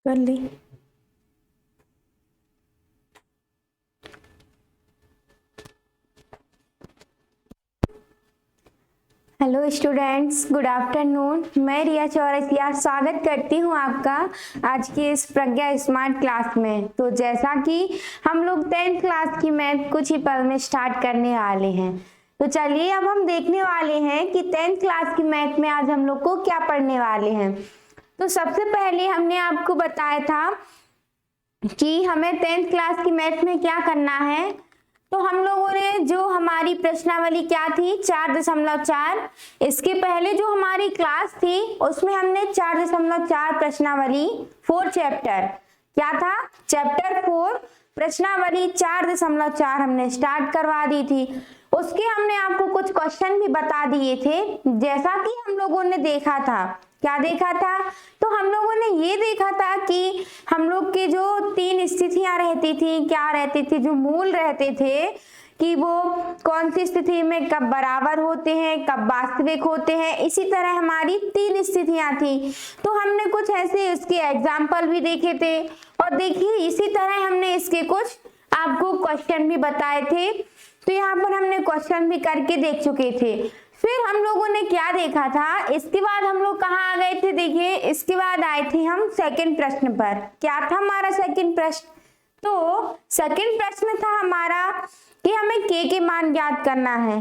कर ली। Hello students, good afternoon. मैं रिया चौरसिया स्वागत करती हूँ आपका आज की इस प्रज्ञा स्मार्ट क्लास में। तो जैसा कि हम लोग 10th क्लास की मैथ कुछ ही पल में स्टार्ट करने वाले हैं, तो चलिए अब हम देखने वाले हैं कि 10th क्लास की मैथ में आज हम लोग को क्या पढ़ने वाले हैं। तो सबसे पहले हमने आपको बताया था कि हमें 10th क्लास की मैथ में क्या करना है। तो हम लोगों ने जो हमारी प्रश्नावली क्या थी 4.4, इसके पहले जो हमारी क्लास थी उसमें हमने 4.4 प्रश्नावली 4 चैप्टर क्या था, चैप्टर 4 प्रश्नावली 4.4 हमने स्टार्ट करवा दी थी। उसके हमने आपको कुछ क्वेश्चन भी बता दिए थे। जैसा कि हम लोगों ने देखा था, क्या देखा था, तो हम लोगों ने ये देखा था कि हम लोग के जो 3 स्थितियां रहती थी, क्या रहती थी, जो मूल रहते थे कि वो कौन सी स्थिति में कब बराबर होते हैं, कब वास्तविक होते हैं। इसी तरह हमारी 3 स्थितियां थी। तो हमने कुछ ऐसे इसके एग्जाम्पल भी देखे थे और देखिए इसी तरह हमने इसके कुछ आपको क्वेश्चन भी बताए थे। तो यहाँ पर हमने क्वेश्चन भी करके देख चुके थे। फिर हम लोगों ने क्या देखा था, इसके बाद हम लोग कहाँ आ गए थे, देखिए इसके बाद आए थे हम सेकंड प्रश्न पर। क्या था हमारा सेकंड प्रश्न, तो सेकंड प्रश्न था हमारा कि हमें के मान ज्ञात करना है,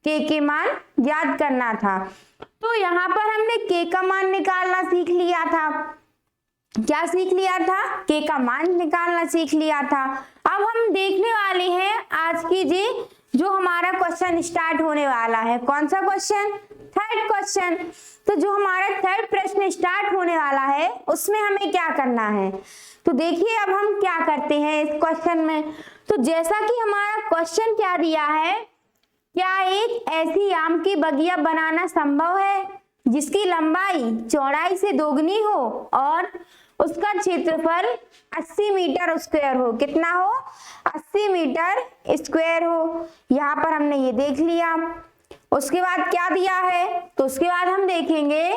के मान ज्ञात करना था। तो यहाँ पर हमने के का मान निकालना सीख लिया था। क्या सीख लिया था, के का मान निकालना सीख लिया था। अब हम देखने वाले हैं आज की जी जो हमारा क्वेश्चन स्टार्ट होने वाला है। कौन सा क्वेश्चन, थर्ड क्वेश्चन। तो जो हमारा थर्ड प्रश्न स्टार्ट होने वाला है उसमें हमें क्या करना है, तो देखिए अब हम क्या करते हैं इस क्वेश्चन में। तो जैसा कि हमारा क्वेश्चन क्या दिया है, क्या एक ऐसी आम की बगिया बनाना संभव है जिसकी लंबाई चौड़ाई से दोगुनी हो और उसका क्षेत्रफल 80 मीटर स्क्वायर हो। कितना हो, 80 मीटर स्क्वायर हो। यहाँ पर हमने ये देख लिया। उसके बाद क्या दिया है, तो उसके बाद हम देखेंगे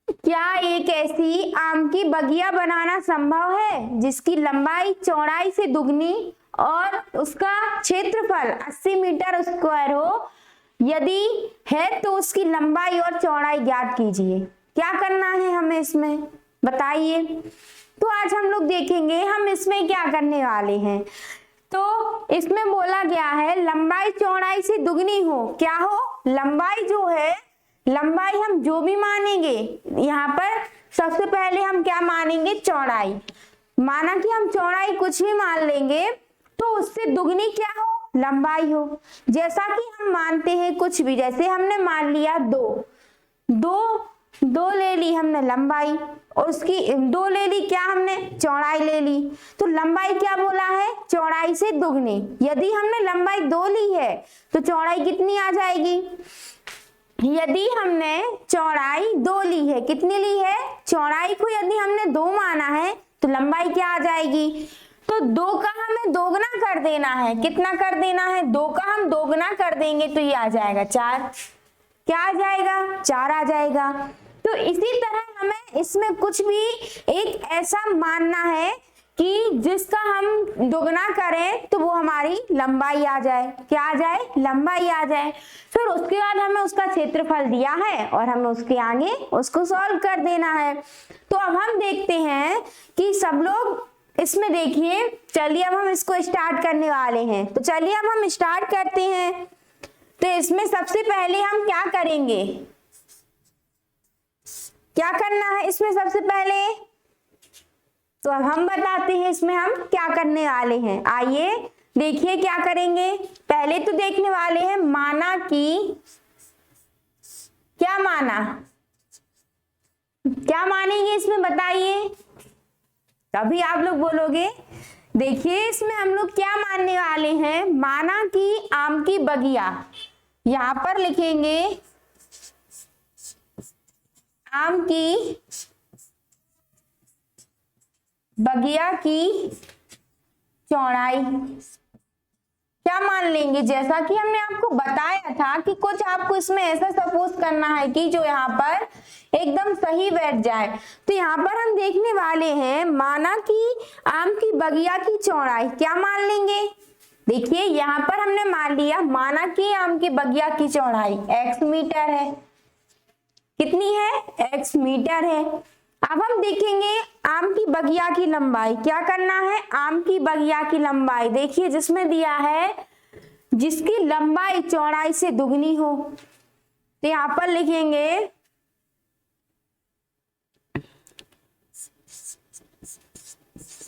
क्या एक ऐसी आम की बगिया बनाना संभव है जिसकी लंबाई चौड़ाई से दुगनी और उसका क्षेत्रफल 80 मीटर स्क्वायर हो। यदि है तो उसकी लंबाई और चौड़ाई ज्ञात कीजिए। क्या करना है हमें इसमें बताइए। तो आज हम लोग देखेंगे हम इसमें क्या करने वाले हैं। तो इसमें बोला गया है लंबाई चौड़ाई से दुगनी हो। क्या हो, लंबाई जो है, लंबाई हम जो भी मानेंगे, यहाँ पर सबसे पहले हम क्या मानेंगे, चौड़ाई। माना कि हम चौड़ाई कुछ भी मान लेंगे तो उससे दुगनी क्या हो, लंबाई हो। जैसा कि हम मानते हैं कुछ भी, जैसे हमने मान लिया दो ले ली हमने लंबाई और उसकी दो ले ली, क्या हमने चौड़ाई ले ली। तो लंबाई क्या बोला है, चौड़ाई से दुगनी। यदि हमने लंबाई 2 ली है तो चौड़ाई कितनी आ जाएगी, यदि हमने चौड़ाई 2 ली है, कितनी ली है, चौड़ाई को यदि हमने 2 माना है तो लंबाई क्या आ जाएगी, तो 2 का हमें दोगुना कर देना है। कितना कर देना है, 2 का हम दोगुना कर देंगे तो ये आ जाएगा 4। क्या आ जाएगा, 4 आ जाएगा। तो इसी तरह हमें इसमें कुछ भी एक ऐसा मानना है कि जिसका हम दोगुना करें तो वो हमारी लंबाई आ जाए। क्या आ जाए, लंबाई आ जाए। फिर उसके बाद हमें उसका क्षेत्रफल दिया है और हमें उसके आगे उसको सॉल्व कर देना है। तो अब हम देखते हैं कि सब लोग इसमें देखिए। चलिए अब हम इसको स्टार्ट करने वाले हैं। तो चलिए अब हम स्टार्ट करते हैं। तो इसमें सबसे पहले हम क्या करेंगे, क्या करना है इसमें सबसे पहले, तो अब हम बताते हैं इसमें हम क्या करने वाले हैं। आइए देखिए क्या करेंगे। पहले तो देखने वाले हैं माना कि, क्या माना, क्या मानेंगे इसमें बताइए, तभी आप लोग बोलोगे। देखिए इसमें हम लोग क्या मानने वाले हैं, माना कि आम की बगिया, यहां पर लिखेंगे आम की बगिया की चौड़ाई। क्या मान लेंगे, जैसा कि हमने आपको बताया था कि कुछ आपको इसमें ऐसा सपोज करना है कि जो यहाँ पर एकदम सही बैठ जाए। तो यहाँ पर हम देखने वाले हैं, माना कि आम की बगिया की चौड़ाई, क्या मान लेंगे, देखिए यहाँ पर हमने मान लिया, माना कि आम की बगिया की चौड़ाई x मीटर है। कितनी है, x मीटर है। अब हम देखेंगे आम की बगिया की लंबाई, क्या करना है, आम की बगिया की लंबाई, देखिए जिसमें दिया है जिसकी लंबाई चौड़ाई से दुगनी हो, तो यहां पर लिखेंगे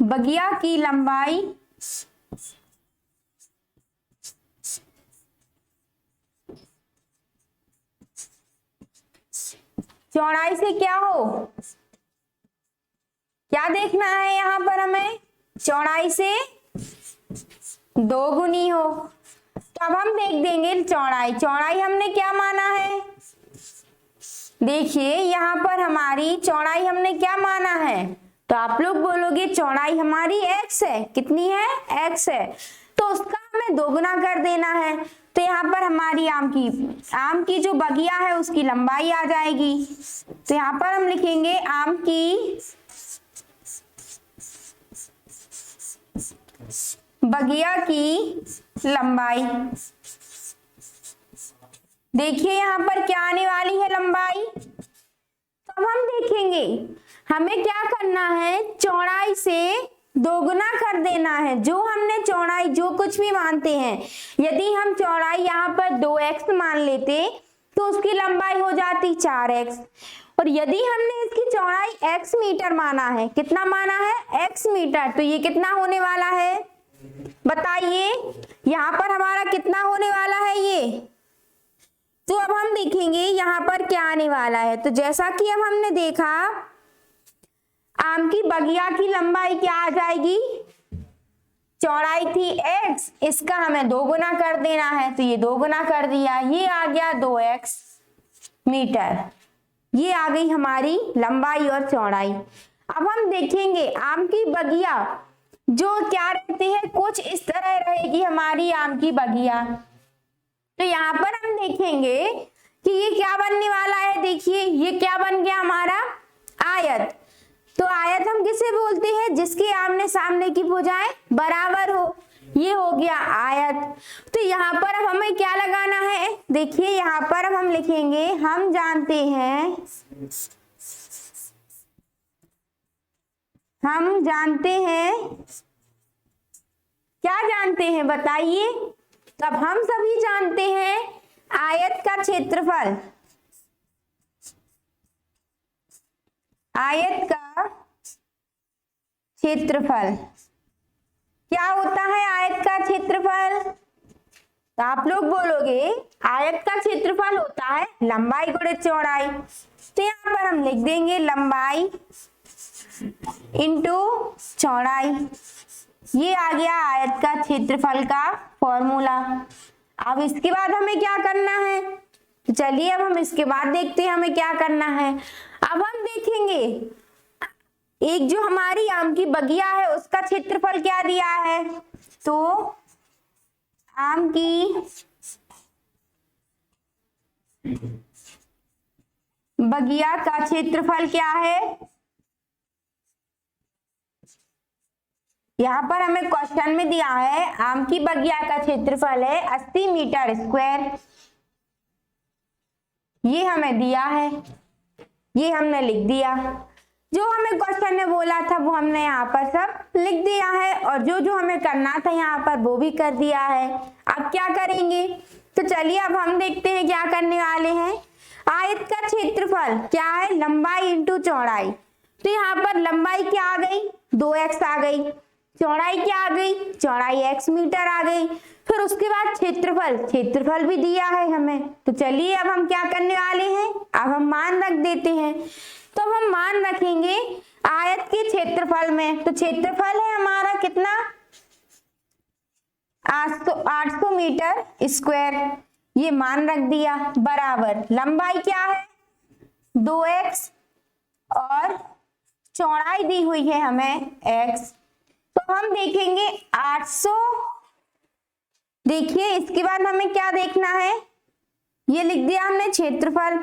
बगिया की लंबाई चौड़ाई से क्या हो, क्या देखना है यहां पर हमें, चौड़ाई से दोगुनी हो। तो अब हम देख देंगे चौड़ाई, चौड़ाई हमने क्या माना है, देखिए यहाँ पर हमारी चौड़ाई हमने क्या माना है, तो आप लोग बोलोगे चौड़ाई हमारी x है, कितनी है, x है, तो उसका हमें दोगुना कर देना है। तो यहाँ पर हमारी आम की जो बगिया है उसकी लंबाई आ जाएगी। तो यहाँ पर हम लिखेंगे आम की बगिया की लंबाई, देखिए यहाँ पर क्या आने वाली है लंबाई। तो अब हम देखेंगे हमें क्या करना है, चौड़ाई से दोगुना कर देना है। जो हमने चौड़ाई जो कुछ भी मानते हैं, यदि हम चौड़ाई यहाँ पर 2x मान लेते तो उसकी लंबाई हो जाती 4x, और यदि हमने इसकी चौड़ाई x मीटर माना है, कितना माना है, x मीटर, तो ये कितना होने वाला है, बताइए यहाँ पर हमारा कितना होने वाला है ये। तो अब हम देखेंगे यहाँ पर क्या आने वाला है। तो जैसा कि अब हमने देखा आम की बगिया की लंबाई क्या आ जाएगी, चौड़ाई थी x, इसका हमें दोगुना कर देना है, तो ये दोगुना कर दिया, ये आ गया 2x मीटर, ये आ गई हमारी लंबाई और चौड़ाई। अब हम देखेंगे आम की बगिया जो क्या रहती है, कुछ इस तरह रहेगी हमारी आम की बगिया। तो यहाँ पर हम देखेंगे कि ये क्या बनने वाला है, देखिए ये क्या बन गया हमारा, आयत। तो आयत हम किसे बोलते हैं, जिसके आमने सामने की भुजाएं बराबर हो, ये हो गया आयत। तो यहाँ पर अब हमें क्या लगाना है, देखिए यहाँ पर अब हम लिखेंगे, हम जानते हैं क्या जानते हैं बताइए, तब हम सभी जानते हैं आयत का क्षेत्रफल, आयत का क्षेत्रफल क्या होता है, आयत का क्षेत्रफल, तो आप लोग बोलोगे आयत का क्षेत्रफल होता है लंबाई गुणित चौड़ाई। तो यहाँ पर हम लिख देंगे लंबाई इंटू चौड़ाई, ये आ गया आयत का क्षेत्रफल का फॉर्मूला। अब इसके बाद हमें क्या करना है, तो चलिए अब हम इसके बाद देखते हैं हमें क्या करना है। अब हम देखेंगे एक जो हमारी आम की बगिया है उसका क्षेत्रफल क्या दिया है, तो आम की बगिया का क्षेत्रफल क्या है, यहाँ पर हमें क्वेश्चन में दिया है आम की बगिया का क्षेत्रफल है 80 मीटर स्क्वायर, ये हमें दिया है, ये हमने लिख दिया, जो हमें क्वेश्चन में बोला था वो हमने यहाँ पर सब लिख दिया है, और जो जो हमें करना था यहाँ पर वो भी कर दिया है। अब क्या करेंगे, तो चलिए अब हम देखते हैं क्या करने वाले हैं। आयत का क्षेत्रफल क्या है, लंबाई इंटू चौड़ाई, तो यहाँ पर लंबाई क्या आ गई, 2x आ गई, चौड़ाई क्या आ गई, चौड़ाई x मीटर आ गई, फिर उसके बाद क्षेत्रफल भी दिया है हमें। तो चलिए अब हम क्या करने वाले हैं, अब हम मान रख देते हैं। तो अब हम मान रखेंगे आयत के क्षेत्रफल में, तो क्षेत्रफल है हमारा कितना, 800 मीटर स्क्वायर, ये मान रख दिया, बराबर लंबाई क्या है 2x और चौड़ाई दी हुई है हमें x। तो हम देखेंगे 800 देखिए इसके बाद हमें क्या देखना है, ये लिख दिया हमने क्षेत्रफल।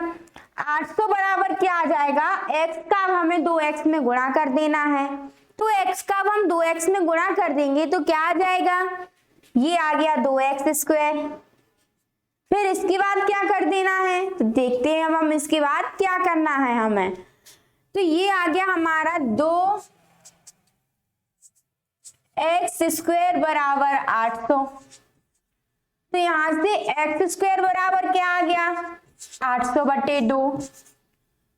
800 बराबर क्या आ जाएगा, x का अब हमें 2x में गुणा कर देना है। तो x का अब हम 2x में गुणा कर देंगे तो क्या आ जाएगा, ये आ गया 2x स्क्वायर। फिर इसके बाद क्या कर देना है, तो देखते हैं अब हम इसके बाद क्या करना है हमें। तो ये आ गया हमारा 2x स्क्वायर बराबर 800। तो यहां से x स्क्वायर बराबर क्या आ गया, 800/2।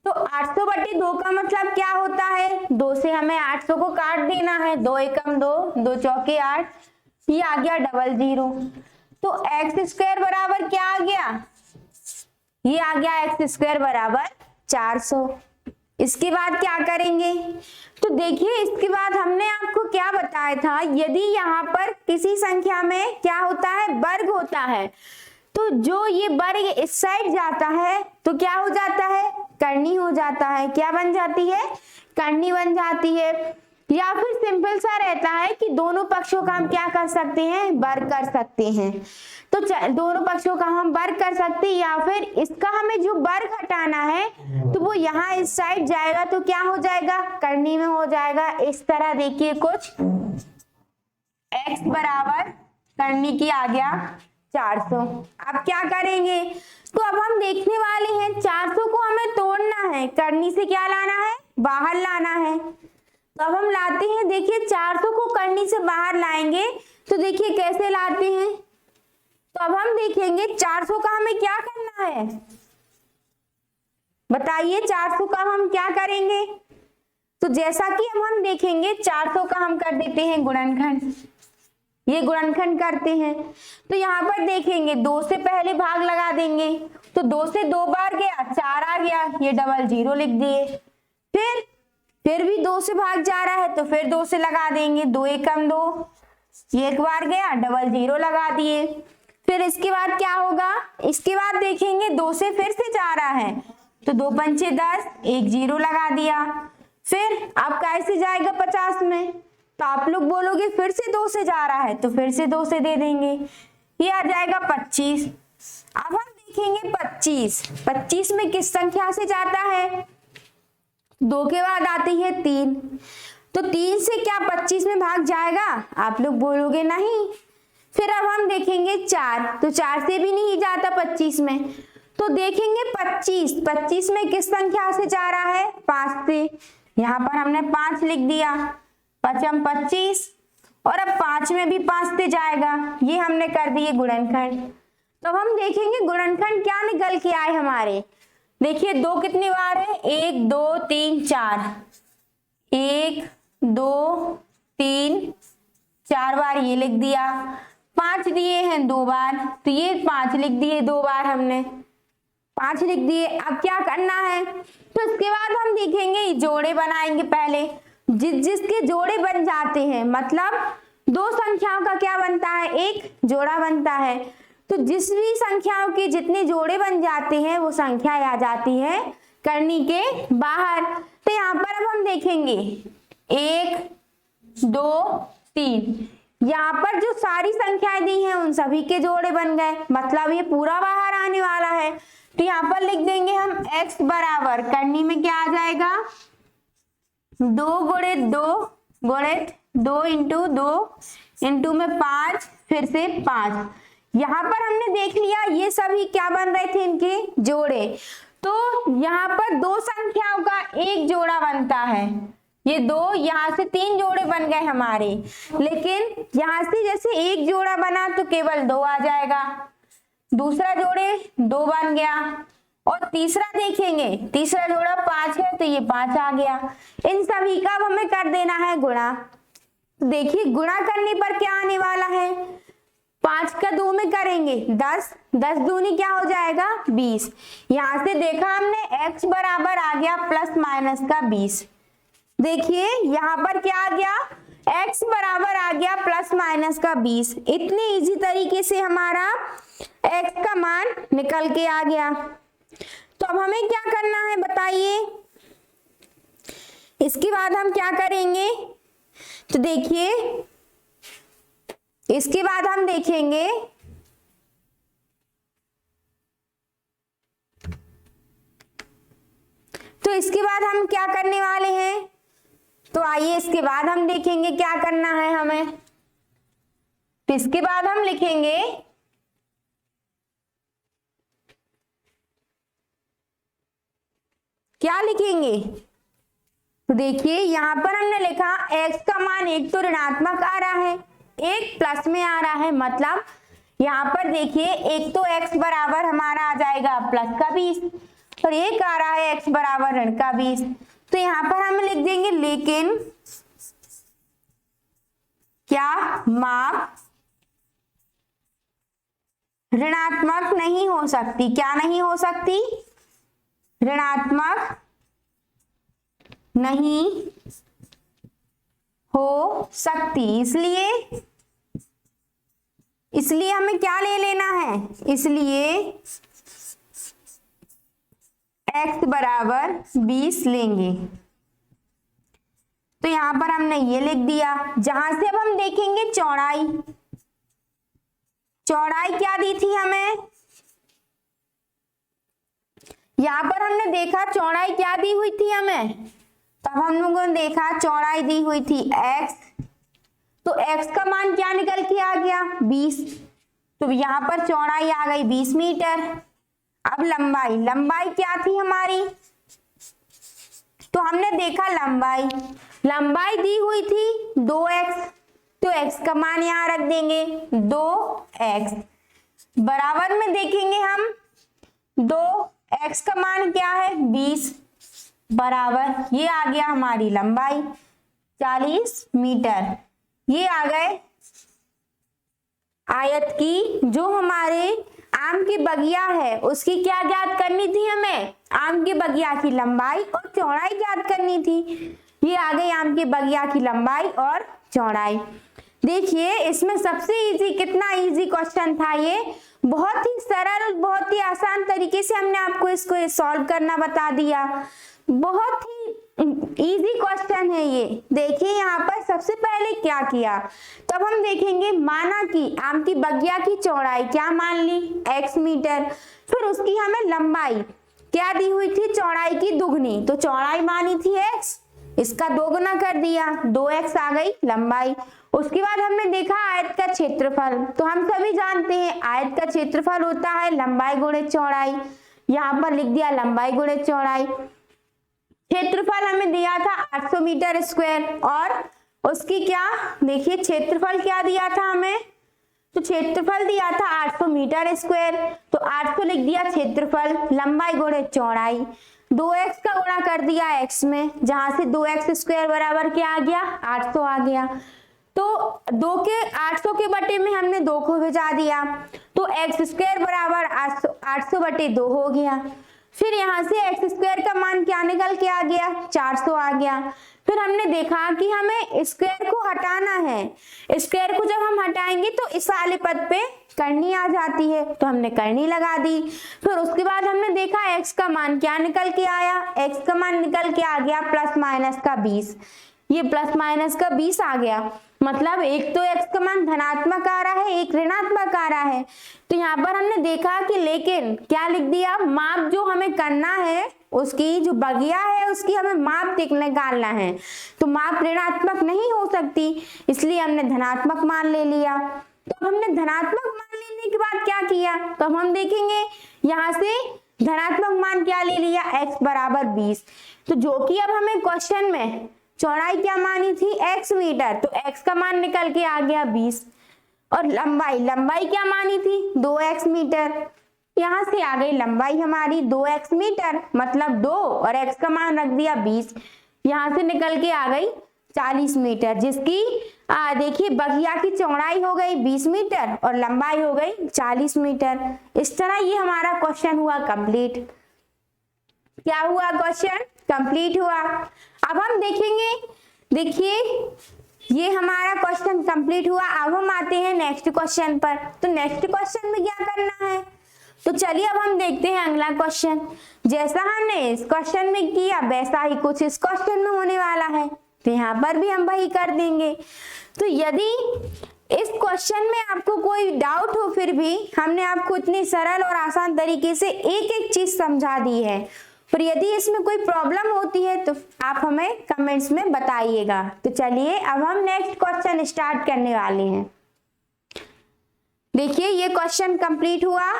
तो 800/2 का मतलब क्या होता है, 2 से हमें 800 को काट देना है, 2 एकम 2, 2 चौके 8, ये आ गया 00। तो x स्क्वायर बराबर क्या आ गया, ये आ गया x स्क्वायर बराबर 400। इसके बाद क्या करेंगे, तो देखिए इसके बाद हमने आपको क्या बताया था, यदि यहाँ पर किसी संख्या में क्या होता है, वर्ग होता है, तो जो ये वर्ग इस साइड जाता है तो क्या हो जाता है, करनी हो जाता है। क्या बन जाती है, करनी बन जाती है। या फिर सिंपल सा रहता है कि दोनों पक्षों का हम क्या कर सकते हैं, वर्ग कर सकते हैं। तो दोनों पक्षों का हम वर्ग कर सकते हैं, या फिर इसका हमें जो वर्ग हटाना है तो वो यहाँ इस साइड जाएगा तो क्या हो जाएगा, करनी में हो जाएगा। इस तरह देखिए कुछ x बराबर करनी की आ गया 400। अब क्या करेंगे, तो अब हम देखने वाले हैं 400 को हमें तोड़ना है, करनी से क्या लाना है, बाहर लाना है। तो अब हम लाते हैं, देखिए 400 को करनी से बाहर लाएंगे तो देखिए कैसे लाते हैं। तो अब हम देखेंगे 400 का हमें क्या करना है, बताइए 400 का हम क्या करेंगे। तो जैसा कि अब हम देखेंगे 400 का हम कर देते हैं गुणनखंड, ये गुणनखंड करते हैं। तो यहाँ पर देखेंगे 2 से पहले भाग लगा देंगे, तो 2 से 2 बार गया 4 आ गया, ये 00 लिख दिए। फिर भी 2 से भाग जा रहा है तो फिर 2 से लगा देंगे, 2 एकम 2, ये एक बार गया 00 लगा दिए। फिर इसके बाद क्या होगा, इसके बाद देखेंगे 2 से फिर से जा रहा है तो 2 पंचे 10, 1 0 लगा दिया। फिर अब कैसे जाएगा 50 में, तो आप लोग बोलोगे फिर से 2 से जा रहा है तो फिर से 2 से दे देंगे, ये आ जाएगा 25। अब हम देखेंगे 25 में किस संख्या से जाता है, 2 के बाद आती है 3, तो 3 से क्या 25 में भाग जाएगा, आप लोग बोलोगे नहीं। फिर अब हम देखेंगे 4, तो 4 से भी नहीं जाता 25 में, तो देखेंगे 25 में किस संख्या से जा रहा है, 5 से। यहाँ पर हमने 5 लिख दिया, 5 25, और अब 5 में भी 5 से जाएगा, ये हमने कर दिए गुणनखंड। तो हम देखेंगे गुणनखंड क्या निकल के आए हमारे, देखिए 2 कितनी बार है, 1 2 3 4, 1 2 3 4 बार ये लिख दिया, 5 दिए हैं 2 बार, तो ये 5 लिख दिए 2 बार, हमने 5 लिख दिए। अब क्या करना है, तो इसके बाद हम देखेंगे जोड़े बनाएंगे पहले, जिसके जोड़े बन जाते हैं, मतलब 2 संख्याओं का क्या बनता है, एक जोड़ा बनता है। तो जिस भी संख्याओं के जितने जोड़े बन जाते हैं वो संख्या आ जाती है करनी के बाहर। तो यहाँ पर अब हम देखेंगे 1 2 3, यहाँ पर जो सारी संख्याएं दी हैं उन सभी के जोड़े बन गए, मतलब ये पूरा बाहर आने वाला है। तो यहाँ पर लिख देंगे हम x बराबर करनी में क्या आ जाएगा, 2 गुणित 2 गुणित 2 इंटू 2 इंटू में 5, फिर से 5। यहाँ पर हमने देख लिया ये सभी क्या बन रहे थे, इनके जोड़े। तो यहाँ पर 2 संख्याओं का एक जोड़ा बनता है, ये 2, यहाँ से 3 जोड़े बन गए हमारे, लेकिन यहाँ से जैसे एक जोड़ा बना तो केवल 2 आ जाएगा, दूसरा जोड़े 2 बन गया, और तीसरा देखेंगे तीसरा जोड़ा 5 है तो ये 5 आ गया। इन सभी का अब हमें कर देना है गुणा। देखिए गुणा करने पर क्या आने वाला है, 5 का 2 में करेंगे 10, 10 दूनी क्या हो जाएगा 20। यहाँ से देखा हमने x बराबर आ गया प्लस माइनस का 20। देखिए यहाँ पर क्या आ गया, x बराबर आ गया प्लस माइनस का 20। इतने इजी तरीके से हमारा x का मान निकल के आ गया। तो अब हमें क्या करना है बताइए, इसके बाद हम क्या करेंगे, तो देखिए इसके बाद हम देखेंगे तो इसके बाद हम क्या करने वाले हैं, तो आइए इसके बाद हम देखेंगे क्या करना है हमें। तो इसके बाद हम लिखेंगे क्या लिखेंगे, तो देखिए यहां पर हमने लिखा x का मान एक तो ऋणात्मक आ रहा है, एक प्लस में आ रहा है, मतलब यहाँ पर देखिए एक तो x बराबर हमारा आ जाएगा प्लस का 20 और एक आ रहा है x बराबर ऋण का 20। तो यहाँ पर हम लिख देंगे लेकिन क्या माप ऋणात्मक नहीं हो सकती, क्या नहीं हो सकती, ऋणात्मक नहीं हो सकती। इसलिए हमें क्या ले लेना है, इसलिए x बराबर 20 लेंगे। तो यहां पर हमने ये लिख दिया, जहां से अब हम देखेंगे चौड़ाई, चौड़ाई क्या दी थी हमें, यहां पर हमने देखा चौड़ाई क्या दी हुई थी हमें, तब हम लोगों ने देखा चौड़ाई दी हुई थी x, तो x का मान क्या निकल के आ गया 20, तो यहाँ पर चौड़ाई आ गई 20 मीटर। अब लंबाई, लंबाई क्या थी हमारी, तो हमने देखा लंबाई दी हुई थी 2x, तो x का मान यहाँ रख देंगे 2x, बराबर में देखेंगे हम 2x का मान क्या है 20, बराबर ये आ गया हमारी लंबाई 40 मीटर। ये आ गए आयत की, जो हमारे आम की बगिया है उसकी क्या ज्ञात करनी थी हमें, आम की बगिया की लंबाई और चौड़ाई ज्ञात करनी थी। ये आ गई आम की बगिया की लंबाई और चौड़ाई। देखिए इसमें सबसे इजी, कितना इजी क्वेश्चन था ये, बहुत ही सरल और बहुत ही आसान तरीके से हमने आपको इसको सॉल्व करना बता दिया। बहुत ही इजी क्वेश्चन है ये। देखिए यहाँ पर सबसे पहले क्या किया, तब हम देखेंगे माना कि आम की बगिया की चौड़ाई क्या मान ली x मीटर, फिर उसकी हमें लंबाई क्या दी हुई थी चौड़ाई की दुगनी, तो चौड़ाई मानी थी x, इसका दोगुना कर दिया 2x आ गई लंबाई। उसके बाद हमने देखा आयत का क्षेत्रफल, तो हम सभी जानते हैं आयत का क्षेत्रफल होता है लंबाई गुणे चौड़ाई, यहाँ पर लिख दिया लंबाई गुणे चौड़ाई। क्षेत्रफल हमें दिया था 800 मीटर स्क्वायर, और उसकी क्या देखिए क्षेत्रफल क्या दिया था हमें, तो क्षेत्रफल दिया था 800 मीटर स्क्वायर, तो 800 लिख दिया क्षेत्रफल, लंबाई गुणे चौड़ाई, 2x का गुणा कर दिया x में, जहां से 2x स्क्वायर बराबर क्या आ गया 800 आ गया। तो 800 के बटे में हमने 2 को भिजा दिया, तो x स्क्वायर बराबर 800 बटे 2 हो गया। फिर यहाँ से x स्क्वायर का मान क्या निकल के आ गया 400 आ गया। फिर हमने देखा कि हमें स्क्वायर को हटाना है, स्क्वायर को जब हम हटाएंगे तो इस वाले पद पे करनी आ जाती है, तो हमने करनी लगा दी। फिर उसके बाद हमने देखा x का मान क्या निकल के आया, x का मान निकल के आ गया प्लस माइनस का 20, ये प्लस माइनस का 20 आ गया, मतलब एक तो x का मान धनात्मक आ रहा है, एक ऋणात्मक आ रहा है। तो यहाँ पर हमने देखा कि लेकिन क्या लिख दिया, माप जो हमें करना है उसकी जो बगिया है उसकी हमें माप निकालना है, तो माप ऋणात्मक नहीं हो सकती, इसलिए हमने धनात्मक मान ले लिया। तो हमने धनात्मक मान लेने के बाद क्या किया, तो हम देखेंगे यहाँ से धनात्मक मान क्या ले लिया x बराबर 20, तो जो कि अब हमें क्वेश्चन में चौड़ाई क्या मानी थी x मीटर, तो x का मान निकल के आ गया 20, और लंबाई क्या मानी थी 2x मीटर, यहाँ से आ गई लंबाई हमारी 2x मीटर, मतलब 2 और x का मान रख दिया 20, यहाँ से निकल के आ गई 40 मीटर, जिसकी देखिए बगिया की चौड़ाई हो गई 20 मीटर और लंबाई हो गई 40 मीटर। इस तरह ये हमारा क्वेश्चन हुआ कंप्लीट। क्या हुआ, क्वेश्चन कंप्लीट हुआ। अब हम देखेंगे, देखिए ये हमारा क्वेश्चन कंप्लीट हुआ। अब हम आते हैं नेक्स्ट क्वेश्चन पर। तो नेक्स्ट क्वेश्चन में क्या करना है, तो चलिए अब हम देखते हैं अगला क्वेश्चन। जैसा हमने इस क्वेश्चन में किया वैसा ही कुछ इस क्वेश्चन में होने वाला है, तो यहाँ पर भी हम वही कर देंगे। तो यदि इस क्वेश्चन में आपको कोई डाउट हो फिर भी हमने आपको इतनी सरल और आसान तरीके से एक एक चीज समझा दी है, पर यदि इसमें कोई प्रॉब्लम होती है तो आप हमें कमेंट्स में बताइएगा। तो चलिए अब हम नेक्स्ट क्वेश्चन स्टार्ट करने वाले हैं। देखिए ये क्वेश्चन कंप्लीट हुआ।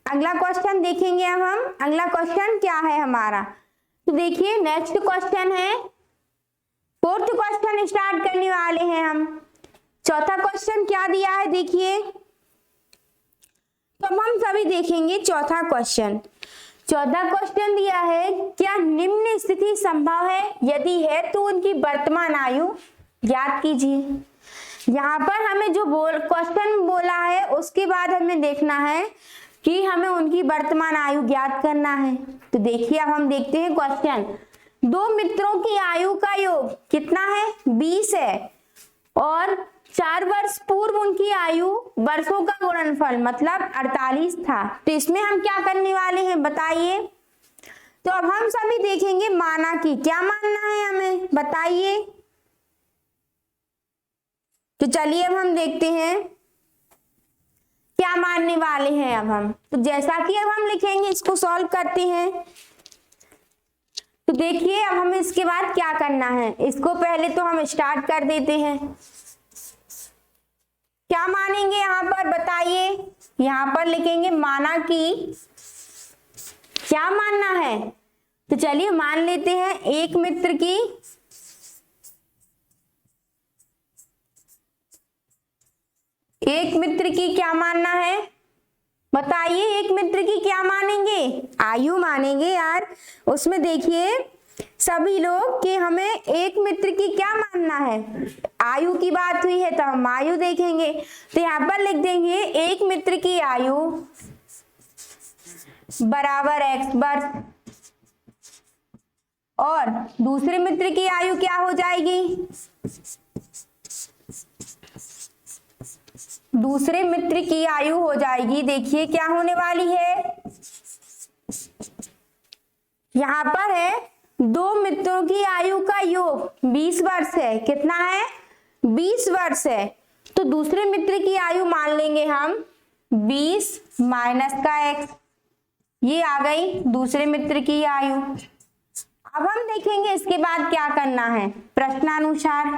अगला क्वेश्चन देखेंगे अब हम। अगला क्वेश्चन क्या है हमारा, तो देखिए नेक्स्ट क्वेश्चन है, फोर्थ क्वेश्चन स्टार्ट करने वाले हैं हम। चौथा क्वेश्चन क्या दिया है देखिए, तो हम सभी देखेंगे चौथा क्वेश्चन। चौथा क्वेश्चन दिया है, क्या निम्न स्थिति संभव है, यदि है तो उनकी वर्तमान आयु ज्ञात कीजिए। यहाँ पर हमें जो क्वेश्चन बोला है उसके बाद हमें देखना है कि हमें उनकी वर्तमान आयु ज्ञात करना है। तो देखिए अब हम देखते हैं क्वेश्चन। दो मित्रों की आयु का योग कितना है, 20 है, और 4 वर्ष पूर्व उनकी आयु वर्षों का गुणनफल मतलब 48 था। तो इसमें हम क्या करने वाले हैं बताइए। तो अब हम सभी देखेंगे माना कि, क्या मानना है हमें बताइए। तो चलिए अब हम देखते हैं क्या मानने वाले हैं अब हम। तो जैसा कि अब हम लिखेंगे, इसको सॉल्व करते हैं। तो देखिए अब हमें इसके बाद क्या करना है, इसको पहले तो हम स्टार्ट कर देते हैं। क्या मानेंगे यहाँ पर बताइए। यहाँ पर लिखेंगे माना कि, क्या मानना है। तो चलिए मान लेते हैं एक मित्र की क्या मानना है बताइए। एक मित्र की क्या मानेंगे, आयु मानेंगे यार। उसमें देखिए सभी लोग कि हमें एक मित्र की क्या मानना है, आयु की बात हुई है तो हम आयु देखेंगे। तो यहाँ पर लिख देंगे एक मित्र की आयु बराबर x वर्ष, और दूसरे मित्र की आयु क्या हो जाएगी, दूसरे मित्र की आयु हो जाएगी, देखिए क्या होने वाली है। यहाँ पर है दो मित्रों की आयु का योग 20 वर्ष है। कितना है, 20 वर्ष है। तो दूसरे मित्र की आयु मान लेंगे हम 20 माइनस का x, ये आ गई दूसरे मित्र की आयु। अब हम देखेंगे इसके बाद क्या करना है प्रश्नानुसार।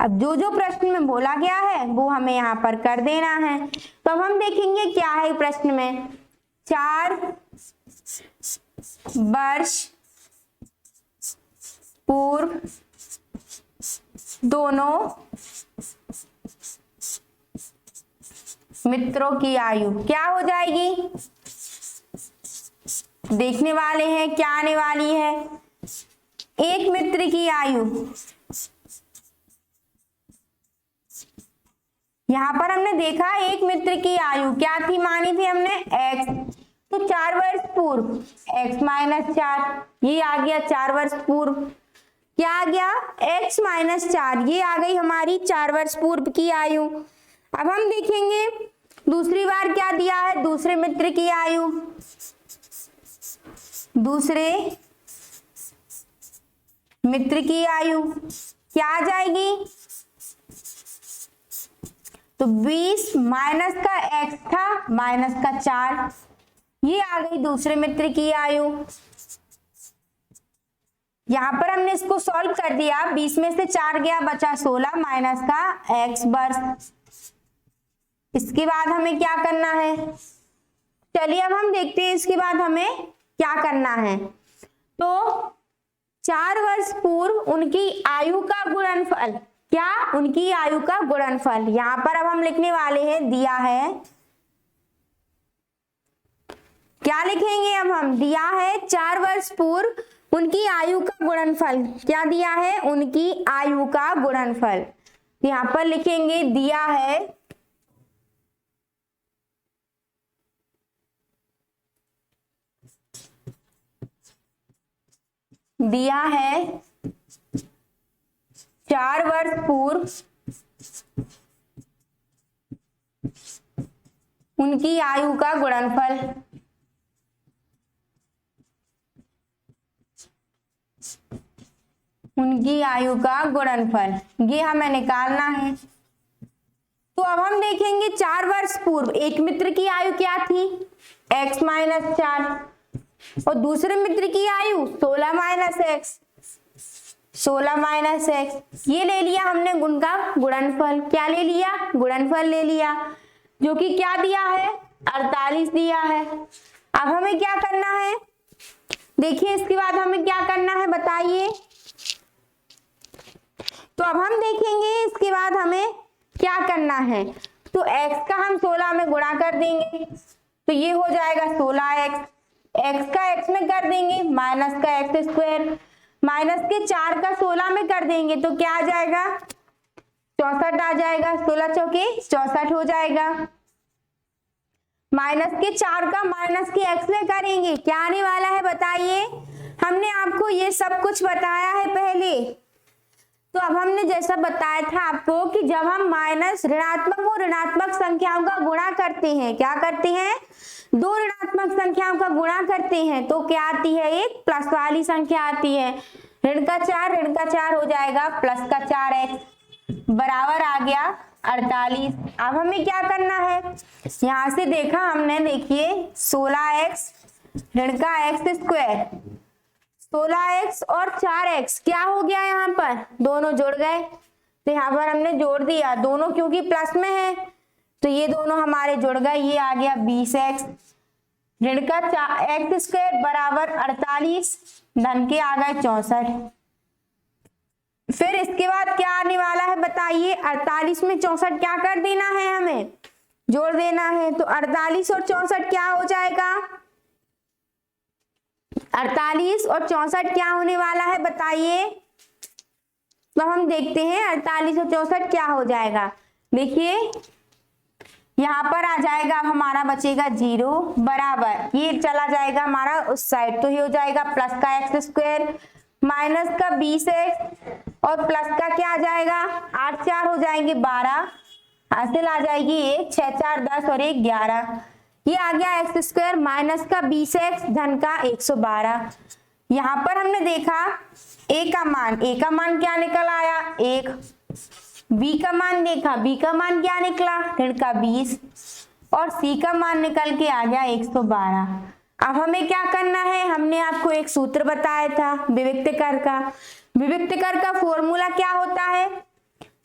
अब जो जो प्रश्न में बोला गया है वो हमें यहाँ पर कर देना है। तो अब हम देखेंगे क्या है प्रश्न में। 4 वर्ष पूर्व दोनों मित्रों की आयु क्या हो जाएगी, देखने वाले हैं क्या आने वाली है। एक मित्र की आयु, यहां पर हमने देखा एक मित्र की आयु क्या थी, मानी थी हमने x, तो 4 वर्ष पूर्व x माइनस 4, ये आ गया 4 वर्ष पूर्व। क्या आ गया x माइनस 4, ये आ गई हमारी 4 वर्ष पूर्व की आयु। अब हम देखेंगे दूसरी बार क्या दिया है, दूसरे मित्र की आयु, दूसरे मित्र की आयु क्या आ जाएगी, तो 20 माइनस का x था माइनस का 4, ये आ गई दूसरे मित्र की आयु। यहां पर हमने इसको सॉल्व कर दिया, 20 में से 4 गया बचा 16 माइनस का x वर्ष। इसके बाद हमें क्या करना है, चलिए अब हम देखते हैं इसके बाद हमें क्या करना है। तो 4 वर्ष पूर्व उनकी आयु का गुणनफल, क्या उनकी आयु का गुणनफल, यहां पर अब हम लिखने वाले हैं दिया है, क्या लिखेंगे अब हम, दिया है 4 वर्ष पूर्व उनकी आयु का गुणनफल, क्या दिया है उनकी आयु का गुणनफल। यहां पर लिखेंगे दिया है दिया है 4 वर्ष पूर्व उनकी आयु का गुणनफल, इनकी आयु का गुणनफल, ये हमें निकालना है। तो अब हम देखेंगे 4 वर्ष पूर्व एक मित्र की आयु क्या थी, x माइनस 4, और दूसरे मित्र की आयु 16 माइनस एक्स, 16 माइनस एक्स। ये ले लिया हमने उनका गुणनफल, क्या ले लिया, गुणनफल ले लिया, जो कि क्या दिया है, 48 दिया है। अब हमें क्या करना है, देखिए इसके बाद हमें क्या करना है बताइए। तो अब हम देखेंगे इसके बाद हमें क्या करना है। तो x का हम 16 में गुणा कर देंगे, तो ये हो जाएगा 16x, x का x में कर देंगे माइनस का एक्स स्क्वायर, माइनस के 4 का 16 में कर देंगे तो क्या आ जाएगा, 64 आ जाएगा, 16 चौके 64 हो जाएगा। माइनस के 4 का माइनस के x में करेंगे, क्या आने वाला है बताइए। हमने आपको ये सब कुछ बताया है पहले। तो अब हमने जैसा बताया था आपको कि जब हम माइनस ऋणात्मक और ऋणात्मक संख्याओं का गुणा करते हैं, क्या करते हैं, दो ऋणात्मक संख्याओं का गुणा करते हैं तो क्या आती है, एक प्लस वाली संख्या आती है। ऋण का 4 हो जाएगा प्लस का 4x बराबर आ गया 48। अब हमें क्या करना है, यहाँ से देखा हमने, देखिए 16x ऋण का x स्क्वायर, 16x और 4x क्या हो गया, यहाँ पर दोनों जुड़ गए, तो यहाँ पर हमने जोड़ दिया दोनों क्योंकि प्लस में है, तो ये दोनों हमारे जुड़ गए, ये आ गया 20x ऋण का x स्क्वायर बराबर 48, धन के आ गए 64। फिर इसके बाद क्या आने वाला है बताइए, 48 में 64 क्या कर देना है, हमें जोड़ देना है। तो 48 और 64 क्या हो जाएगा, 48 और 64 क्या होने वाला है बताइए। तो हम देखते हैं 48 और 64 क्या हो जाएगा। देखिए यहाँ पर आ जाएगा, अब हमारा बचेगा 0 बराबर, ये चला जाएगा हमारा उस साइड, तो ये हो जाएगा प्लस का एक्स स्क्वायर माइनस का 20x और प्लस का क्या आ जाएगा, 8 4 हो जाएंगे 12, हासिल आ जाएगी 1 6 4 10 और 1 11, ये आ गया एक्स स्क्वायर माइनस का 20x धन का 112। यहाँ पर हमने देखा a का मान क्या निकल आया 1, b का मान देखा, b का मान क्या निकला ऋण का 20 और c का मान निकल के आ गया 112। अब हमें क्या करना है, हमने आपको एक सूत्र बताया था विविक्त कर का। विविक्त कर का फॉर्मूला क्या होता है,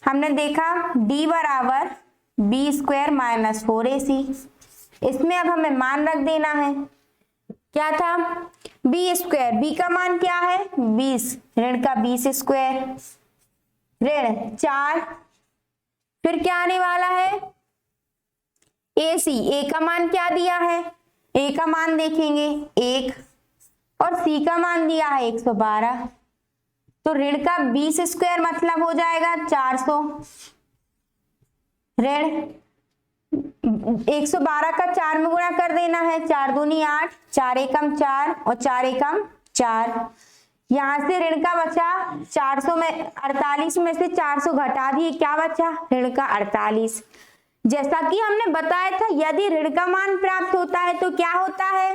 हमने देखा d बराबर b स्क्वायर माइनस 4ac। इसमें अब हमें मान रख देना है, क्या था b स्क्वायर, b का मान क्या है 20 ऋण का 20 स्क्वायर ऋण 4, फिर क्या आने वाला है ac, a का मान क्या दिया है, a का मान देखेंगे 1 और c का मान दिया है 112, तो ऋण का 20 स्क्वायर मतलब हो जाएगा 400 ऋण 112 का 4 में गुणा कर देना है, 4 दूनी 8 4 एकम 4 और 4 एकम 4। यहाँ से ऋण का बचा 400 में 48 में से 400 घटा दिए, क्या बचा ऋण का 48। जैसा कि हमने बताया था यदि ऋण का मान प्राप्त होता है तो क्या होता है,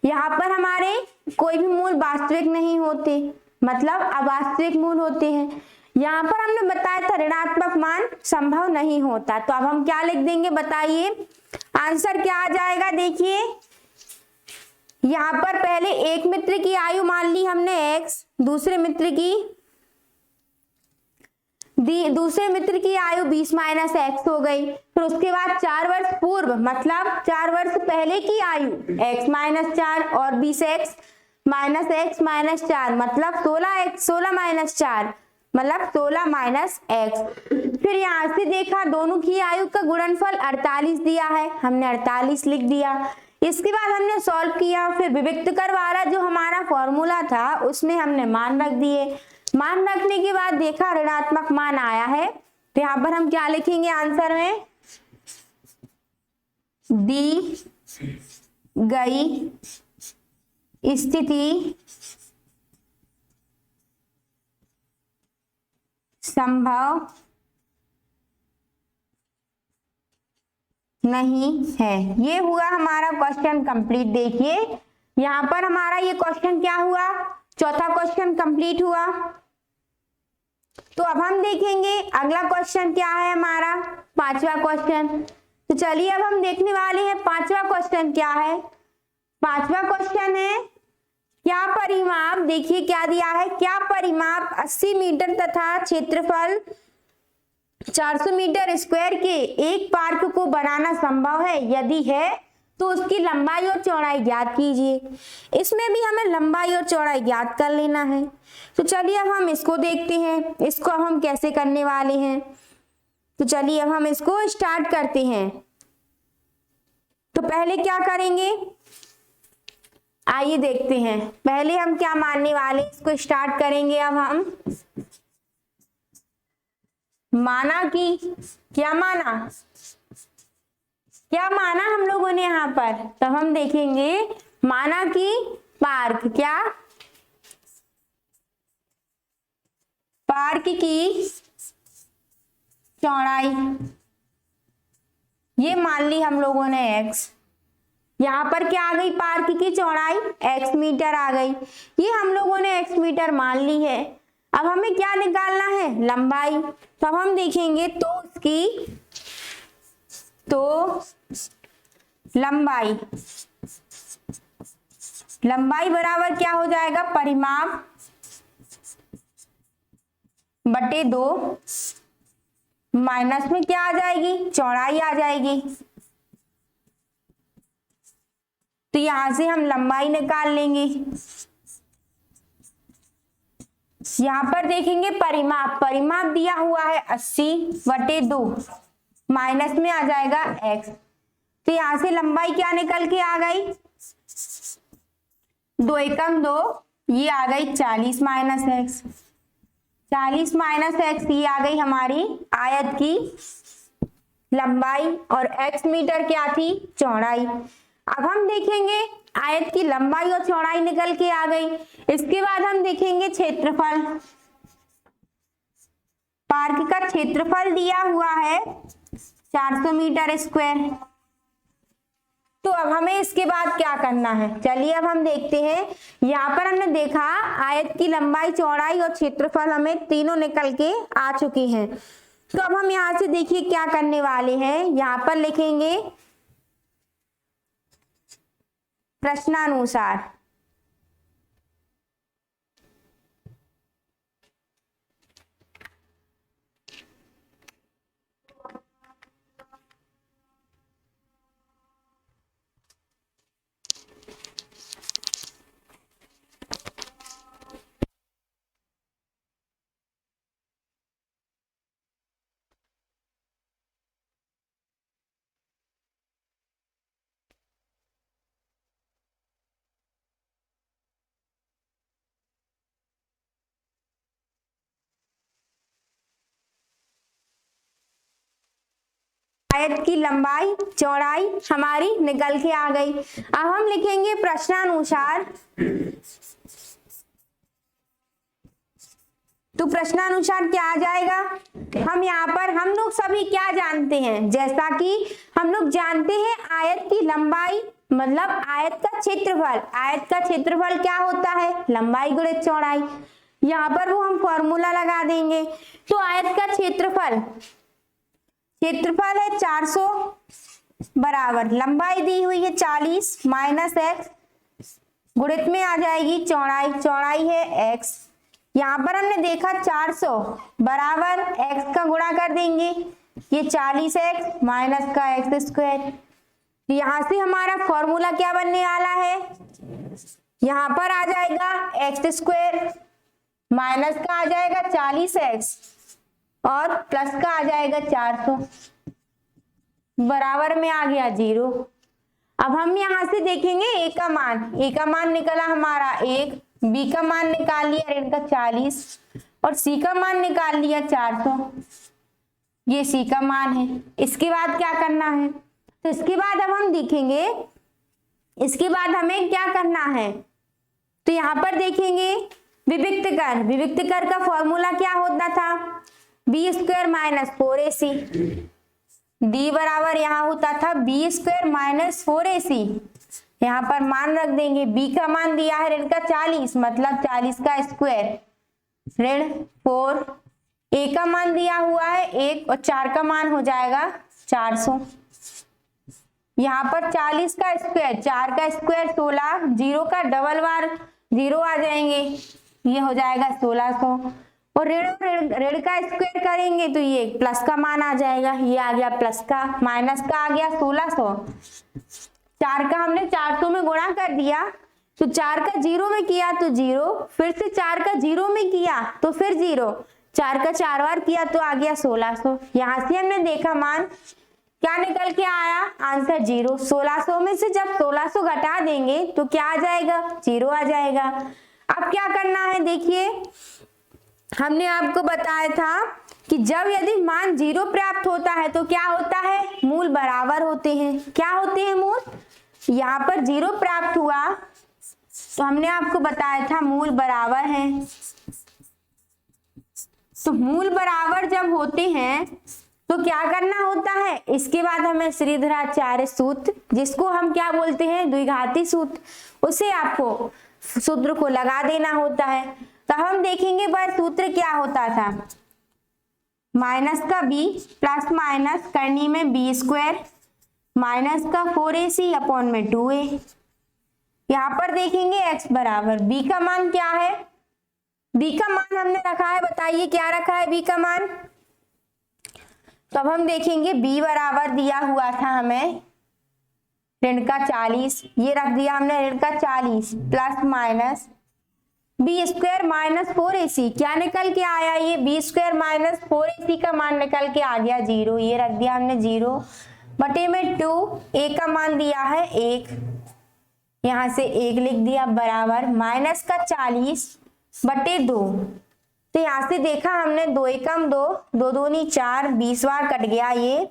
यहाँ पर हमारे कोई भी मूल वास्तविक नहीं होते, मतलब अवास्तविक मूल होते हैं। यहाँ पर हमने बताया था ऋणात्मक मान संभव नहीं होता। तो अब हम क्या लिख देंगे बताइए, आंसर क्या आ जाएगा। देखिए यहाँ पर पहले एक मित्र की आयु मान ली हमने x, दूसरे मित्र की आयु 20 माइनस एक्स हो गई। फिर उसके बाद 4 वर्ष पूर्व मतलब 4 वर्ष पहले की आयु x माइनस 4 और 20x माइनस एक्स माइनस 4 मतलब 16 माइनस 4 मतलब 16 माइनस एक्स। फिर यहाँ से देखा दोनों की आयु का गुणनफल 48 दिया है, हमने 48 लिख दिया। इसके बाद हमने सॉल्व किया, फिर विविक्त कर वाला जो हमारा फॉर्मूला था उसमें हमने मान रख दिए। मान रखने के बाद देखा ऋणात्मक मान आया है, तो यहाँ पर हम क्या लिखेंगे आंसर में, दी गई स्थिति संभव नहीं है। ये हुआ हमारा क्वेश्चन कंप्लीट। देखिए यहाँ पर हमारा ये क्वेश्चन क्या हुआ, चौथा क्वेश्चन कंप्लीट हुआ। तो अब हम देखेंगे अगला क्वेश्चन क्या है हमारा, पांचवा क्वेश्चन। तो चलिए अब हम देखने वाले हैं पांचवा क्वेश्चन क्या है। पांचवा क्वेश्चन है क्या परिमाप, देखिए क्या दिया है, क्या परिमाप 80 मीटर तथा क्षेत्रफल 400 मीटर स्क्वायर के एक पार्क को बनाना संभव है, यदि है तो उसकी लंबाई और चौड़ाई ज्ञात कीजिए। इसमें भी हमें लंबाई और चौड़ाई ज्ञात कर लेना है। तो चलिए अब हम इसको देखते हैं, इसको अब हम कैसे करने वाले हैं। तो चलिए अब हम इसको स्टार्ट करते हैं। तो पहले क्या करेंगे, आइए देखते हैं। पहले हम क्या मानने वाले, इसको स्टार्ट करेंगे। अब हम माना कि क्या माना हम लोगों ने यहाँ पर, तब हम देखेंगे माना कि पार्क की चौड़ाई, ये मान ली हम लोगों ने x। यहाँ पर क्या आ गई, पार्क की चौड़ाई x मीटर आ गई, ये हम लोगों ने x मीटर मान ली है। अब हमें क्या निकालना है, लंबाई। तो अब हम देखेंगे तो लंबाई बराबर क्या हो जाएगा, परिमाप बटे 2 माइनस में क्या आ जाएगी, चौड़ाई आ जाएगी। तो यहां से हम लंबाई निकाल लेंगे। यहां पर देखेंगे परिमाप दिया हुआ है 80 बटे 2 माइनस में आ जाएगा x। तो यहां से लंबाई क्या निकल के आ गई, 2 एकम 2, ये आ गई 40 माइनस x। 40 माइनस x ये आ गई हमारी आयत की लंबाई और x मीटर क्या थी, चौड़ाई। अब हम देखेंगे आयत की लंबाई और चौड़ाई निकल के आ गई। इसके बाद हम देखेंगे क्षेत्रफल। पार्क का क्षेत्रफल दिया हुआ है 400 मीटर स्क्वायर। तो अब हमें इसके बाद क्या करना है, चलिए अब हम देखते हैं। यहाँ पर हमने देखा आयत की लंबाई, चौड़ाई और क्षेत्रफल हमें तीनों निकल के आ चुकी हैं। तो अब हम यहाँ से देखिए क्या करने वाले हैं, यहाँ पर लिखेंगे प्रश्नानुसार। आयत की लंबाई चौड़ाई हमारी निकल के आ गई। अब हम लिखेंगे प्रश्नानुसार। तो प्रश्नानुसार क्या आ जाएगा, हम यहाँ पर हम लोग सभी क्या जानते हैं, जैसा कि हम लोग जानते हैं आयत की लंबाई मतलब आयत का क्षेत्रफल। आयत का क्षेत्रफल क्या होता है, लंबाई गुणित चौड़ाई। यहाँ पर वो हम फॉर्मूला लगा देंगे। तो आयत का क्षेत्रफल है 400 बराबर लंबाई दी हुई है 40 माइनस x गुणित में आ जाएगी चौड़ाई है x। यहाँ पर हमने देखा 400 बराबर x का गुणा कर देंगे, ये 40x माइनस का x स्क्वायर। यहाँ से हमारा फॉर्मूला क्या बनने वाला है, यहाँ पर आ जाएगा x स्क्वायर माइनस का आ जाएगा 40x और प्लस का आ जाएगा 400 बराबर में आ गया 0। अब हम यहाँ से देखेंगे a का मान निकला हमारा 1, b का मान निकाल लिया ऋण का 40 और c का मान निकाल लिया 400। ये c का मान है। इसके बाद क्या करना है, तो इसके बाद अब हम देखेंगे इसके बाद हमें क्या करना है। तो यहाँ पर देखेंगे विविक्त कर का फॉर्मूला क्या होता था, B square minus 4ac। D बराबर यहाँ होता था बी स्क्वायर माइनस 4ac। यहाँ पर मान रख देंगे, बी का मान दिया है ऋण का 40 मतलब 40 का स्क्वायर ऋण 4 ए का मान दिया हुआ है 1 और 4 का मान हो जाएगा 400। यहाँ पर 40 का स्क्वायर, 4 का स्क्वायर 16, 0 का डबल बार 0 आ जाएंगे, ये हो जाएगा 1600। और ऋण का स्क्वायर करेंगे तो ये प्लस का मान आ जाएगा, ये आ गया प्लस का, माइनस का आ गया 1600। 4 का हमने 400 में गुणा कर दिया तो 4 का 0 में किया तो 0, फिर से 4 का 0 में किया तो फिर 0, 4 का 4 बार किया तो आ गया 1600। यहाँ से हमने देखा मान क्या निकल के आया, आंसर 0। 1600 में से जब 1600 घटा देंगे तो क्या आ जाएगा, 0 आ जाएगा। अब क्या करना है, देखिए हमने आपको बताया था कि जब यदि मान 0 प्राप्त होता है तो क्या होता है, मूल बराबर होते हैं। क्या होते हैं मूल, यहाँ पर 0 प्राप्त हुआ तो हमने आपको बताया था मूल बराबर हैं। तो मूल बराबर जब होते हैं तो क्या करना होता है, इसके बाद हमें श्रीधराचार्य सूत्र, जिसको हम क्या बोलते हैं, द्विघाती सूत्र, उसे आपको सूत्र को लगा देना होता है। तो हम देखेंगे वह सूत्र क्या होता था, माइनस का b प्लस माइनस करनी में b² माइनस का 4ac अपॉन में 2a। यहाँ पर देखेंगे x बराबर b का मान क्या है, b का मान हमने रखा है, बताइए क्या रखा है b का मान। तो अब हम देखेंगे b बराबर दिया हुआ था हमें ऋण का 40, ये रख दिया हमने ऋण का 40 plus minus b² minus 4ac, क्या निकल के आया, ये b² माइनस 4ac का मान निकल के आ गया 0, ये रख दिया हमने 0 बटे में 2, a का मान दिया है 1, यहाँ से 1 लिख दिया बराबर माइनस का 40 बटे 2। तो यहाँ से देखा हमने 2 एकम 2, 2 दूनी 4, 20 बार कट गया, ये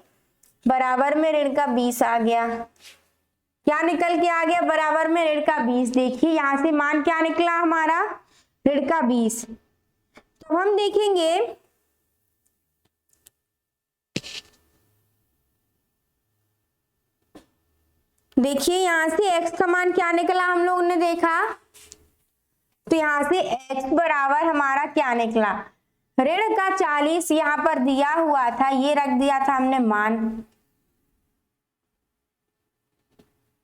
बराबर में ऋण का 20 आ गया। क्या निकल के आ गया, बराबर में ऋण का 20। देखिए यहाँ से मान क्या निकला हमारा, ऋण का 20। तो हम देखेंगे देखिए यहाँ से x का मान क्या निकला हम लोगों ने देखा, तो यहाँ से x बराबर हमारा क्या निकला, ऋण का 40 यहाँ पर दिया हुआ था, ये रख दिया था हमने मान,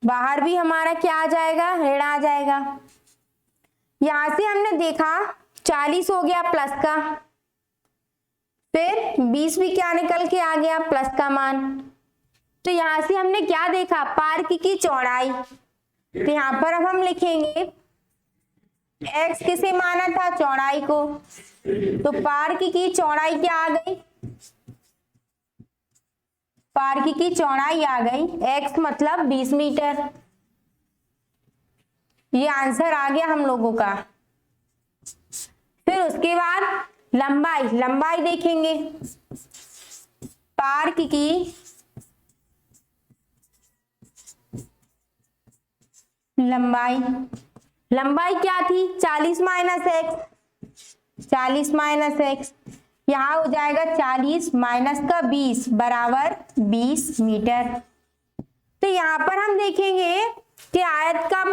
बाहर भी हमारा क्या आ जाएगा, ऋण आ जाएगा। यहाँ से हमने देखा 40 हो गया प्लस का, फिर 20 भी क्या निकल के आ गया, प्लस का मान। तो यहाँ से हमने क्या देखा, पार्क की चौड़ाई। तो यहाँ पर अब हम लिखेंगे x किसे माना था, चौड़ाई को, तो पार्क की चौड़ाई क्या आ गई, पार्क की चौड़ाई आ गई x मतलब 20 मीटर। ये आंसर आ गया हम लोगों का। फिर उसके बाद लंबाई, लंबाई देखेंगे, पार्क की लंबाई, लंबाई क्या थी, 40 माइनस एक्स, 40 माइनस एक्स, यहाँ हो जाएगा 40 माइनस का 20 बराबर 20 मीटर। तो यहाँ पर हम देखेंगे कि आयत का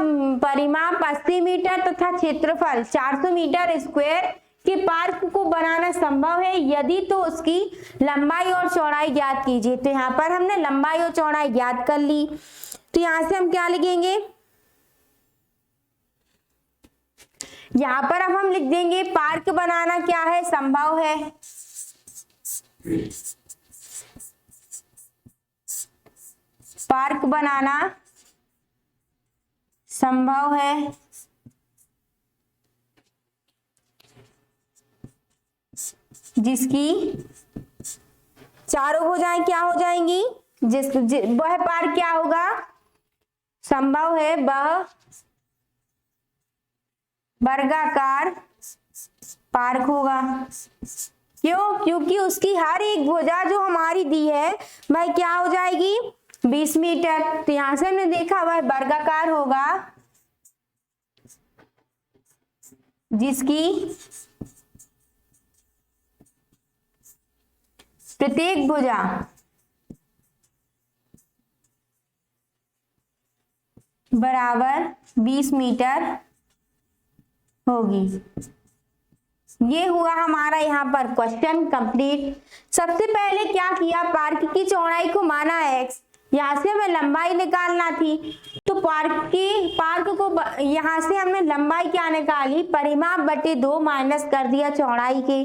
परिमाप 80 मीटर तथा क्षेत्रफल 400 मीटर स्क्वायर के पार्क को बनाना संभव है, यदि तो उसकी लंबाई और चौड़ाई ज्ञात कीजिए। तो यहाँ पर हमने लंबाई और चौड़ाई ज्ञात कर ली, तो यहाँ से हम क्या लिखेंगे, यहाँ पर अब हम लिख देंगे पार्क बनाना क्या है, संभव है। पार्क बनाना संभव है, जिसकी चारों हो जाए क्या हो जाएंगी, वह पार्क क्या होगा, संभव है, वह वर्गाकार पार्क होगा। क्यों, क्योंकि उसकी हर एक भुजा जो हमारी दी है वह क्या हो जाएगी, 20 मीटर। तो यहां से हमने देखा वह वर्गाकार होगा, जिसकी प्रत्येक भुजा बराबर 20 मीटर होगी। ये हुआ हमारा यहाँ पर क्वेश्चन कंप्लीट। सबसे पहले क्या किया, पार्क की चौड़ाई को माना x, यहाँ से हमें लंबाई निकालना थी। तो पार्क को यहाँ से हमने लंबाई क्या निकाली, परिमाप बटे 2 माइनस कर दिया चौड़ाई के,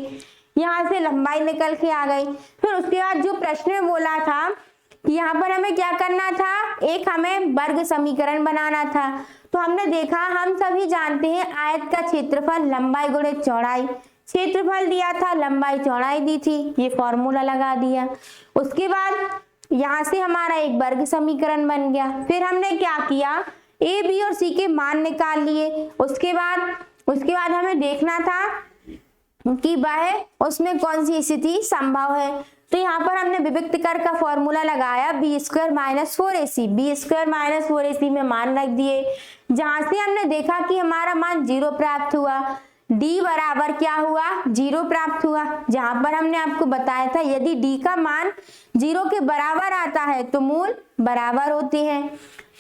यहाँ से लंबाई निकल के आ गई। फिर उसके बाद जो प्रश्न में बोला था कि यहाँ पर हमें क्या करना था, एक हमें वर्ग समीकरण बनाना था। तो हमने देखा, हम सभी जानते हैं आयत का क्षेत्रफल लंबाई गुणे चौड़ाई, क्षेत्रफल दिया था, लंबाई चौड़ाई दी थी, ये फॉर्मूला लगा दिया। उसके बाद यहाँ से हमारा एक वर्ग समीकरण बन गया। फिर हमने क्या किया, ए बी और सी के मान निकाल लिए। उसके बाद हमें देखना था कि वह उसमें कौन सी स्थिति संभव है। तो यहाँ पर हमने विभक्त कर का फॉर्मूला लगाया, b square minus 4ac, b square minus 4ac में मान रख दिए, जहां से हमने देखा कि हमारा मान 0 प्राप्त हुआ, d बराबर क्या हुआ, 0 प्राप्त हुआ। जहां पर हमने आपको बताया था यदि d का मान 0 के बराबर आता है तो मूल बराबर होते हैं।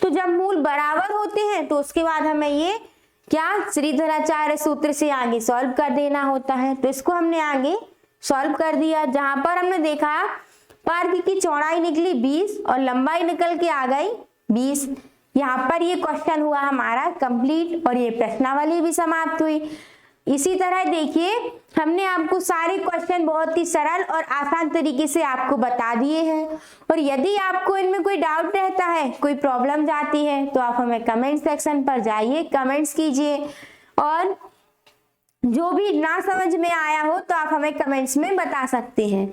तो जब मूल बराबर होते हैं तो उसके बाद हमें ये क्या श्रीधराचार्य सूत्र से आगे सॉल्व कर देना होता है। तो इसको हमने आगे सॉल्व कर दिया, जहां पर हमने देखा पार्क की चौड़ाई निकली 20 और लंबाई निकल के आ गई 20। यहाँ पर ये क्वेश्चन हुआ हमारा कंप्लीट और ये प्रश्नावली भी समाप्त हुई। इसी तरह देखिए, हमने आपको सारे क्वेश्चन बहुत ही सरल और आसान तरीके से आपको बता दिए हैं। और यदि आपको इनमें कोई डाउट रहता है, कोई प्रॉब्लम जाती है, तो आप हमें कमेंट सेक्शन पर जाइए, कमेंट्स कीजिए, और जो भी ना समझ में आया हो तो आप हमें कमेंट्स में बता सकते हैं।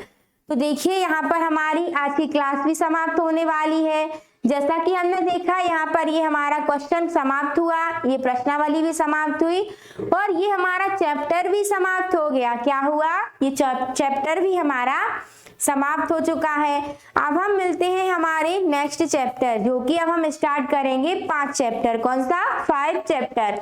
तो देखिए, यहाँ पर हमारी आज की क्लास भी समाप्त होने वाली है। जैसा कि हमने देखा, यहाँ पर ये हमारा क्वेश्चन समाप्त हुआ, ये प्रश्नावली भी समाप्त हुई और ये हमारा चैप्टर भी समाप्त हो गया। क्या हुआ, ये चैप्टर भी हमारा समाप्त हो चुका है। अब हम मिलते हैं हमारे नेक्स्ट चैप्टर, जो कि अब हम स्टार्ट करेंगे 5 चैप्टर। कौन सा, 5 चैप्टर,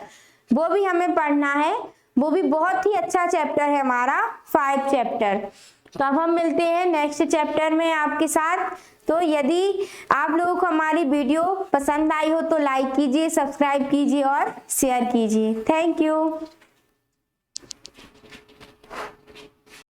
वो भी हमें पढ़ना है। वो भी बहुत ही अच्छा चैप्टर है हमारा 5 चैप्टर। तो अब हम मिलते हैं नेक्स्ट चैप्टर में आपके साथ। तो यदि आप लोगों को हमारी वीडियो पसंद आई हो तो लाइक कीजिए, सब्सक्राइब कीजिए और शेयर कीजिए। Thank you.